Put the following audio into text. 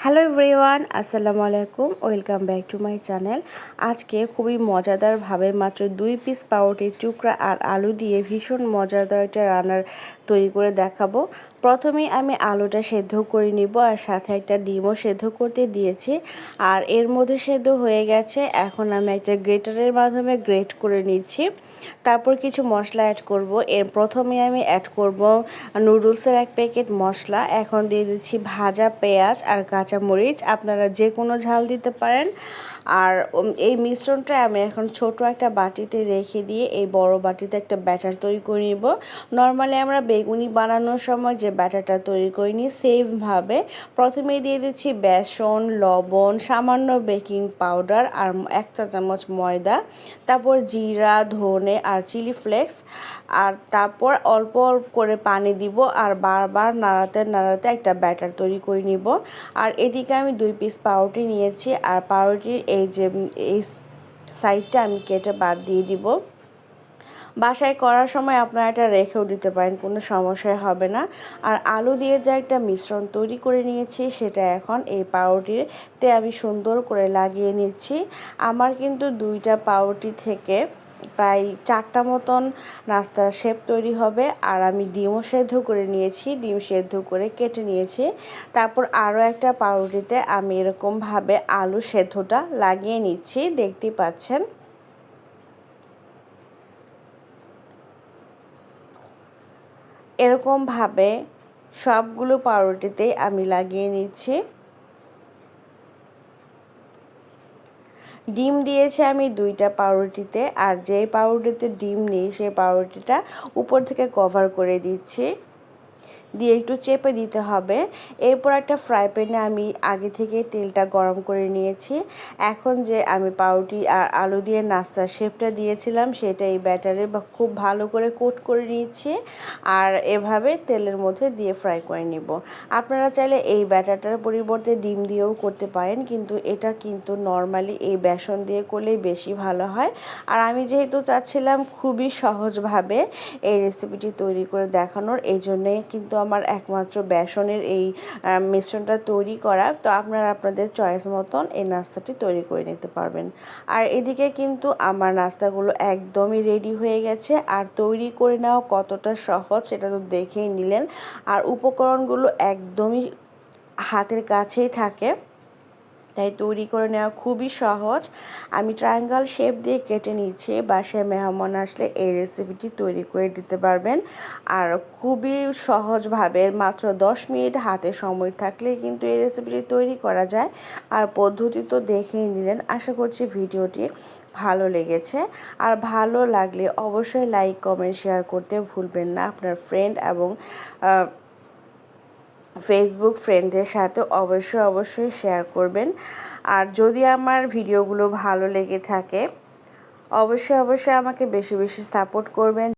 Hello everyone, আসসালামু আলাইকুম। Welcome back to my channel. আজকে খুবই মজাদারভাবে মাত্র 2 পিস পাউরুটির টুকরা আর আলু দিয়ে ভীষণ মজাদার একটা রান্নার তৈরি করে দেখাবো। প্রথমেই আমি আলুটা সেদ্ধ করে নিব আর সাথে একটা ডিমও সেদ্ধ করতে দিয়েছি। আর এর মধ্যে সেদ্ধ হয়ে গেছে, এখন আমি একটা গ্রেটারের মাধ্যমে গ্রেট করে নিচ্ছি। তারপর কিছু মশলা অ্যাড করব। প্রথমে আমি অ্যাড করব নুডলসের 1 প্যাকেট মশলা। এখন দিয়ে দিচ্ছি ভাজা পেঁয়াজ আর কাঁচামরিচ, আপনারা যে কোনো ঝাল দিতে পারেন। আর এই মিশ্রণটা আমি এখন ছোট একটা বাটিতে রেখে দিয়ে এই বড় বাটিতে একটা ব্যাটার তৈরি করে নিব। নর্মালি আমরা বেগুনি বানানোর সময় যে ব্যাটারটা তৈরি করে নিই সেমভাবে প্রথমেই দিয়ে দিচ্ছি বেসন, লবণ, সামান্য বেকিং পাউডার আর 1 চা চামচ ময়দা, তারপর জিরা, ধনে আর চিলি ফ্লেক্স, আর তারপর অল্প অল্প করে পানি দিব আর বারবার নাড়াতে নাড়াতে একটা ব্যাটার তৈরি করে নিব। আর এদিকে আমি 2 পিস পাউরুটি নিয়েছি আর পাউরুটির এই সাইডটা আমি কেটে বাদ দিয়ে দিব। বাসায় করার সময় আপনারা এটা রেখেও দিতে পারেন, কোনো সমস্যা হবে না। আর আলু দিয়ে যে একটা মিশ্রণ তৈরি করে নিয়েছি সেটা এখন এই পাউরুটিতে আমি সুন্দর করে লাগিয়ে নিচ্ছি। আমার কিন্তু 2টা পাউরুটি থেকে প্রায় 4টা মতন নাস্তার শেপ তৈরি হবে। আর আমি ডিমও সেদ্ধ করে নিয়েছি, ডিম সেদ্ধ করে কেটে নিয়েছি। তারপর আরও একটা পাউরুটিতে আমি এরকমভাবে আলু সেদ্ধটা লাগিয়ে নিচ্ছি, দেখতেই পাচ্ছেন। এরকমভাবে সবগুলো পাউরুটিতেই আমি লাগিয়ে নিচ্ছি। ডিম দিয়েছি আমি 2টা পাউরুটিতে, আর যেই পাউরুটিতে ডিম নেই সেই পাউরুটিটা উপর থেকে কভার করে দিচ্ছি, দিয়ে একটু চেপে দিতে হবে। এরপর একটা ফ্রাই প্যানে আমি আগে থেকে তেলটা গরম করে নিয়েছি। এখন যে আমি পাউরুটি আর আলু দিয়ে নাস্তার শেপটা দিয়েছিলাম সেটা এই ব্যাটারে খুব ভালো করে কোট করে নিয়েছি আর এভাবে তেলের মধ্যে দিয়ে ফ্রাই করে নিব। আপনারা চাইলে এই ব্যাটারটার পরিবর্তে ডিম দিয়েও করতে পারেন, কিন্তু এটা কিন্তু নর্মালি এই বেসন দিয়ে করলেই বেশি ভালো হয়। আর আমি যেহেতু চাচ্ছিলাম খুবই সহজভাবে এই রেসিপিটি তৈরি করে দেখানোর, এই জন্যে কিন্তু আমার একমাত্র বেসনের এই মিশ্রণটা তৈরি করা। তো আপনারা আপনাদের চয়েস মতন এই নাস্তাটি তৈরি করে নিতে পারবেন। আর এদিকে কিন্তু আমার নাস্তাগুলো একদমই রেডি হয়ে গেছে, আর তৈরি করে নেওয়া কতটা সহজ সেটা তো দেখেই নিলেন। আর উপকরণগুলো একদমই হাতের কাছেই থাকে, তাই তৈরি করে নেওয়া খুবই সহজ। আমি ট্রায়াঙ্গল শেপ দিয়ে কেটে নিচ্ছি। বাসায় মেহমান আসলে এই রেসিপিটি তৈরি করে দিতে পারবেন। আর খুবই সহজভাবে মাত্র 10 মিনিট হাতে সময় থাকলে কিন্তু এই রেসিপিটি তৈরি করা যায়। আর পদ্ধতি তো দেখেই নিলেন। আশা করছি ভিডিওটি ভালো লেগেছে। আর ভালো লাগলে অবশ্যই লাইক, কমেন্ট, শেয়ার করতে ভুলবেন না। আপনার ফ্রেন্ড এবং ফেসবুক ফ্রেন্ডদের সাথে অবশ্যই শেয়ার করবেন। আর যদি আমার ভিডিওগুলো ভালো লেগে থাকে অবশ্যই আমাকে বেশি বেশি সাপোর্ট করবেন।